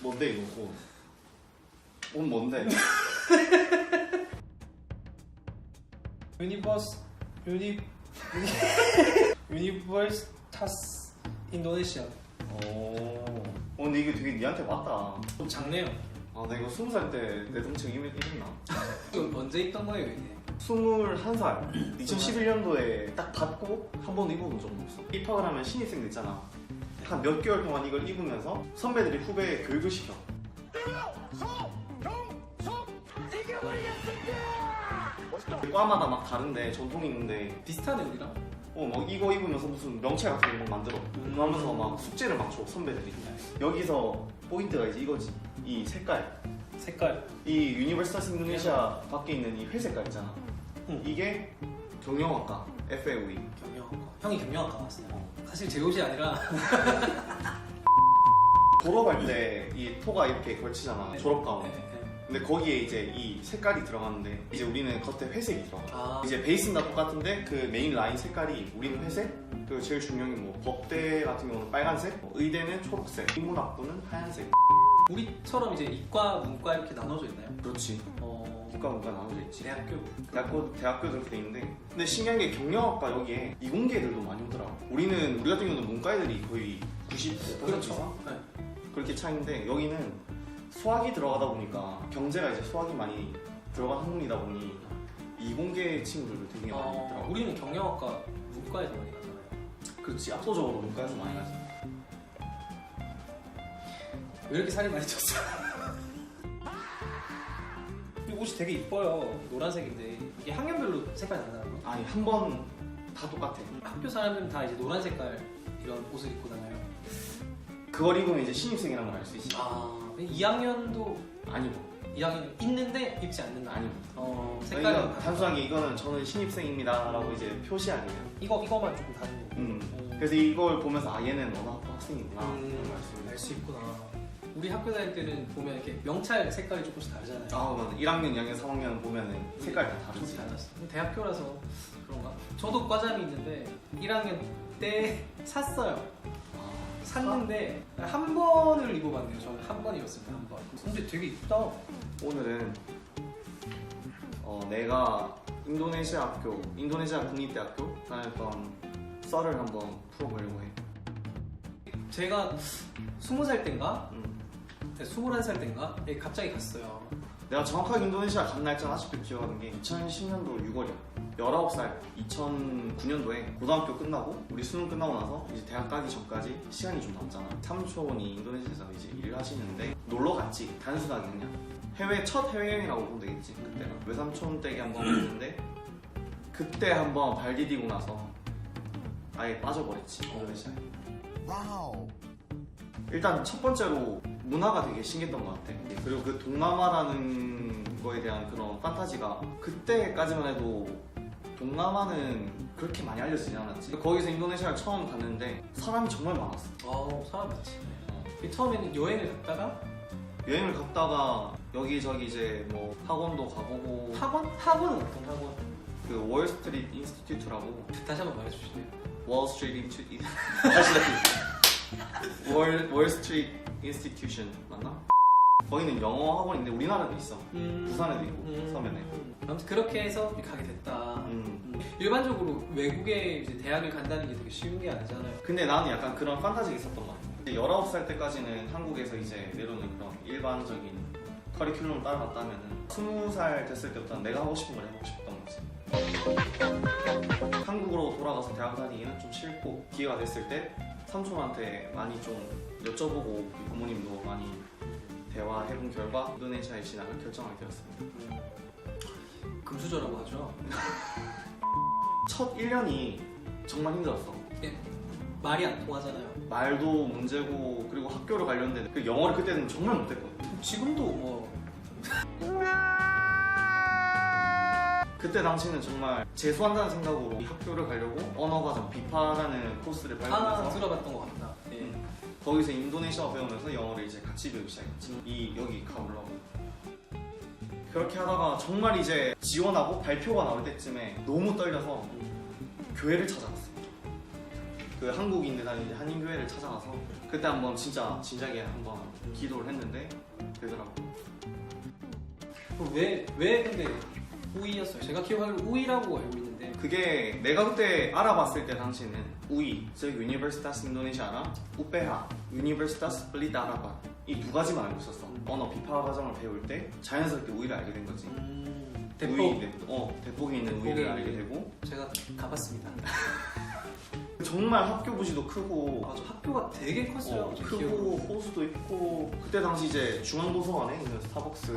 뭔데 이거? 옷. 옷 뭔데? 유니버스타스 인도네시아. 근데 이게 되게 니한테 맞다. 좀 작네요. 아, 나 이거 20살 때 내 동생 이랬나? 이건 언제 입던 거예요 이게? 21살 2011년도에 딱 받고 한 번 입어본 적은 없어. 입학을 하면 신입생 있잖아. 한 몇 개월 동안 이걸 입으면서 선배들이 후배에 교육을 시켜. 과마다 막 다른데 전통이 있는데 비슷하네 우리랑. 막 이거 입으면서 무슨 명찰 같은 거 만들어. 그러면서 막 숙제를 막 줘 선배들이. 여기서 포인트가 이제 이거지. 이 색깔. 이 유니버시타스 인도네시아 밖에 있는 이 회색깔 있잖아. 이게 경영학과 FAOE. 경영학과. 형이 경영학과 나왔어요. 사실 제 옷이 아니라 졸업할 때 이 토가 이렇게 걸치잖아. 네. 졸업가운. 네. 근데 거기에 이제 이 색깔이 들어가는데 이제 우리는 겉에 회색이 들어가. 아. 이제 베이스는 다 똑같은데 그 메인 라인 색깔이 우리는 회색, 그리고 제일 중요한 게 뭐 법대 같은 경우는 빨간색, 의대는 초록색, 인문학부는 하얀색. 우리처럼 이제 이과, 문과 이렇게 나눠져 있나요? 그렇지. 이과 문과 나눠져 있지. 대학교. 그렇게 돼 있는데, 근데 신기한 게 경영학과 여기에 이공계들도 많이 오더라고. 우리 같은 경우는 문과 애들이 거의 90% 그렇죠. 이상 네. 그렇게 차이인데, 여기는 수학이 들어가다 보니까 경제가 이제 수학이 많이 들어간 학문이다 보니 이공계 친구들도 되게 많이 있더라고. 우리는 경영학과 문과에서 많이 가잖아요. 그렇지. 압도적으로 문과에서 많이 가지. 왜 이렇게 살이 많이 쪘어? 이 옷이 되게 이뻐요. 노란색인데 이게 학년별로 색깔이 다르나요? 아니, 한 번 다 똑같아. 학교 사람들은 다 이제 노란 색깔 이런 옷을 입고 다녀요. 그걸 입으면 이제 신입생이라는 걸 알 수 있지. 2학년도 아니 뭐. 2학년 있는데 입지 않는다. 아니 색깔은 그러니까 단순하게 이거는 저는 신입생입니다 라고 이제 표시하기는. 이거만 조금 다른 거고. 그래서 이걸 보면서 얘는 어느 학교 학생이구나 알 수 있구나. 우리 학교 다닐 때는 보면 이렇게 명찰 색깔이 조금씩 다르잖아요. 맞아. 1학년, 2학년, 3학년 보면은 색깔이 다 다르지. 달랐어. 대학교라서 그런가? 저도 과잠이 있는데 1학년 때 샀어요. 샀는데 한 번을 입어봤네요. 저는 한 번 입었습니다. 한 번. 근데 되게 이쁘다. 오늘은 내가 인도네시아 국립대학교 다녔던 썰을 한번 풀어보려고 해. 제가 20살 땐가? 21살 땐가? 갑자기 갔어요. 내가 정확하게 인도네시아 간 날짜는 아직도 기억하는 게 2010년도 6월이야. 19살 2009년도에 고등학교 끝나고 우리 수능 끝나고 나서 이제 대학 가기 전까지 시간이 좀 남잖아. 삼촌이 인도네시아에서 이제 일을 하시는데 놀러 갔지. 단순하게 그냥 첫 해외여행이라고 보면 되겠지. 그때가 외삼촌 댁에 한번 갔는데 그때 한번 발 디디고 나서 아예 빠져버렸지 인도네시아에. 와우. 일단 첫 번째로 문화가 되게 신기했던 것 같아. 그리고 그 동남아라는 거에 대한 그런 판타지가 그때까지만 해도 동남아는 그렇게 많이 알려지지 않았지. 거기서 인도네시아를 처음 갔는데 사람이 정말 많았어. 사람 많지. 처음에는 여행을 갔다가 여기저기 이제 뭐 학원도 가보고. 학원은 어떤 학원? 그 월스트리트 인스티튜트라고. 다시 한번 말해주실래요? 월스트리트 인스티튜션 맞나? 거기는 영어 학원인데 우리나라도 있어. 부산에도 있고 서면에. 아무튼 그렇게 해서 가게 됐다. 일반적으로 외국에 이제 대학을 간다는 게 되게 쉬운 게 아니잖아요. 근데 나는 약간 그런 판타지가 있었던 것 같아. 19살 때까지는 한국에서 이제 내려오는 그런 일반적인 커리큘럼을 따라갔다면은 20살 됐을 때부터 내가 하고 싶은 걸 해보고 싶었던 거지. 한국으로 돌아가서 대학 다니기는 좀 싫고 기회가 됐을 때 삼촌한테 많이 좀 여쭤보고 부모님도 많이 대화해본 결과 인도네시아에 진학을 결정하게 되었습니다. 금수저라고 하죠. 첫 1년이 정말 힘들었어. 말이 안 통하잖아요. 말도 문제고 그리고 학교를 가려는데 그 영어를 그때는 정말 못했거든. 지금도 뭐 그때 당시는 정말 재수한다는 생각으로 학교를 가려고 언어과정 비파라는 코스를 밟으면서 들어봤던 것 같다. 거기서 인도네시아 배우면서 영어를 이제 같이 배우기 시작했지. 여기 가보려고. 그렇게 하다가 정말 이제 지원하고 발표가 나올 때쯤에 너무 떨려서 교회를 찾아갔어. 그 한국인들 다니는 한인교회를 찾아가서 그때 한번 진짜 진작에 한번 기도를 했는데 되더라고. 그럼 왜 근데 우이였어요? 제가 기억하기로 우이라고 알고 있는데. 그게 내가 그때 알아봤을 때 당시는 UI, 즉 Universitas Indonesiana, UPH, Universitas Pelita Harapan 이 두 가지만 알고 있었어. 언어 비파 과정을 배울 때 자연스럽게 우이를 알게 된 거지. 대포. 대폭에 있는 우이를 알게 되고 제가 가봤습니다. 정말 학교 부지도 크고 아, 저 학교가 되게 컸어요. 저 크고 기억으로. 호수도 있고 그때 당시 이제 중앙도서관에 있는 스타벅스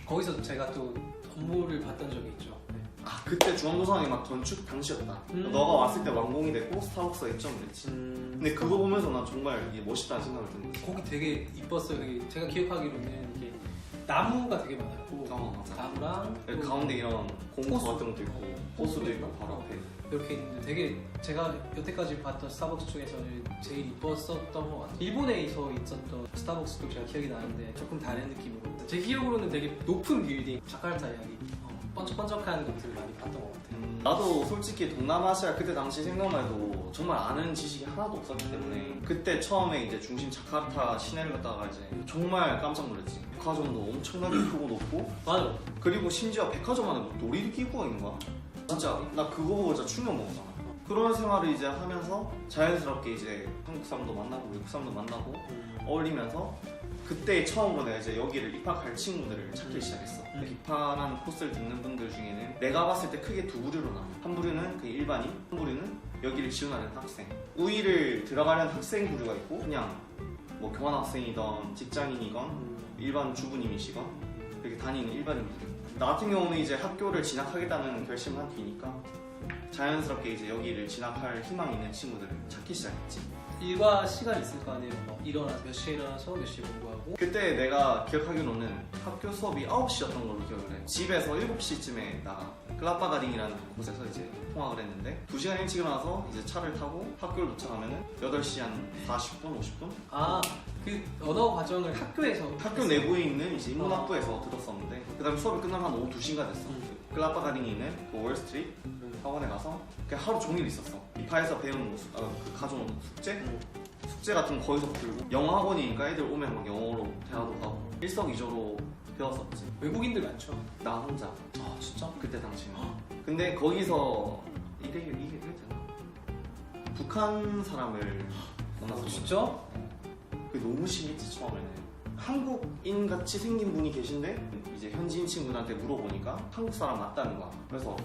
거기서 제가 또 업무를 봤던 적이 있죠. 네. 아 그때 중앙도서관이 막 건축 당시였다. 너가 왔을 때 완공이 됐고 스타벅스가 입점을 했지. 근데 그거 보면서 난 정말 이게 멋있다는 생각을 든 거지. 거기 되게 이뻤어요. 되게 제가 기억하기로는 이게 나무가 되게 많았고 맞아. 나무랑 여기 또 가운데 이런 공터 호수. 같은 것도 있고 호수도 있고 바로 앞에. 이렇게 있는데 되게 제가 여태까지 봤던 스타벅스 중에서는 제일 이뻤었던 것 같아요. 일본에서 있었던 스타벅스도 제가 기억이 나는데 조금 다른 느낌으로 제 기억으로는 되게 높은 빌딩, 자카르타 이야기 번쩍번쩍한 것들을 많이 봤던 것 같아요. 나도 솔직히 동남아시아 그때 당시 생각만 해도 정말 아는 지식이 하나도 없었기 때문에 그때 처음에 이제 중심 자카르타 시내를 갔다가 이제 정말 깜짝 놀랐지. 백화점도 엄청나게 크고 높고 맞아. 그리고 심지어 백화점 안에 뭐 놀이기구가 있는 거야. 진짜 나 그거 보고 진짜 충격 먹었잖아. 그런 생활을 이제 하면서 자연스럽게 이제 한국 사람도 만나고 외국 사람도 만나고 어울리면서 그때 처음으로 내가 이제 여기를 입학할 친구들을 찾기 시작했어. 입학하는 코스를 듣는 분들 중에는 내가 봤을 때 크게 두 부류로 나눠. 한 부류는 그 일반인, 한 부류는 여기를 지원하는 학생. 우이를 들어가는 학생 부류가 있고 그냥 뭐 교환학생이던 직장인이건 일반 주부님이시건 이렇게 다니는 일반인 부류. 나 같은 경우는 이제 학교를 진학하겠다는 결심을 한 뒤니까 자연스럽게 이제 여기를 진학할 희망이 있는 친구들을 찾기 시작했지. 일과 시간이 있을 거 아니에요. 막 일어나서 몇 시에 일어나서 몇 시에 공부하고. 그때 내가 기억하기로는 학교 수업이 9시였던 걸로 기억을 해. 집에서 7시쯤에 나가. 클라파가링이라는 곳에서 이제 통학을 했는데 2시간 일찍 일어나서 이제 차를 타고 학교를 도착하면은 8시 한 40분, 50분? 아, 그 언어 과정을 학교에서 학교 내부에 있는 이제 인문학부에서 들었었는데 그 다음에 수업이 끝나면 한 오후 2시가 됐어. 클라파가링에 있는 그 월스트리트 학원에 가서 그냥 하루 종일 있었어. 이파에서 배우는 그 가져온 숙제 같은 거 거기서 풀고 영어 학원이니까 애들 오면 막 영어로 대화도 하고 일석이조로 배웠었지. 외국인들 많죠. 나 혼자. 아 진짜? 그때 당시는. 근데 거기서 이게 되나? 북한 사람을 만났어. 진짜? 그게 너무 신기했지 처음에는. 한국인 같이 생긴 분이 계신데 이제 현지인 친구들한테 물어보니까 한국 사람 맞다는 거야. 그래서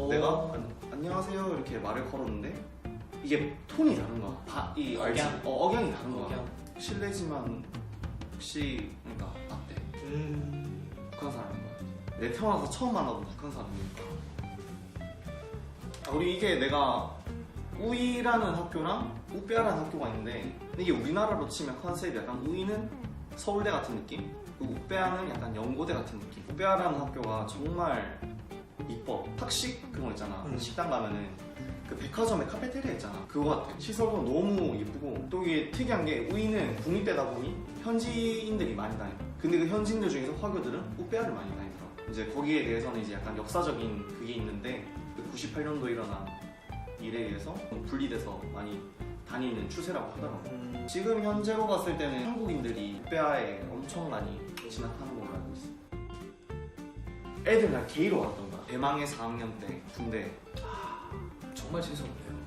내가 안녕하세요 이렇게 말을 걸었는데 이게 톤이 다른 거야. 이 억양. 억양이 다른 거야. 억양. 실례지만 혹시 그러니까 맞대. 북한 사람인 거야. 내 태어나서 처음 만나본 북한 사람이니까. 우리 이게 내가 우이라는 학교랑 우빼아라는 학교가 있는데 이게 우리나라로 치면 컨셉이 약간 우이는 서울대 같은 느낌? 그리고 우빼아는 약간 연고대 같은 느낌. 우빼아라는 학교가 정말 이뻐. 학식 그런 거 있잖아. 식당 가면은 그 백화점에 카페테리아 있잖아. 그거 같아. 시설도 너무 예쁘고 또 이게 특이한 게 우이는 국립대다 보니 현지인들이 많이 다녀. 근데 그 현지인들 중에서 화교들은 우빼아를 많이 다니더라고. 이제 거기에 대해서는 이제 약간 역사적인 그게 있는데 그 98년도에 일어난 일에 의해서 분리돼서 많이 다니는 추세라고 하더라고. 지금 현재로 봤을 때는 한국인들이 우빼아에 엄청 많이 진학하는 걸로 알고 있어. 애들 나 게이로 왔던 거야. 대망의 4학년 때 군대. 정말 재수없네요.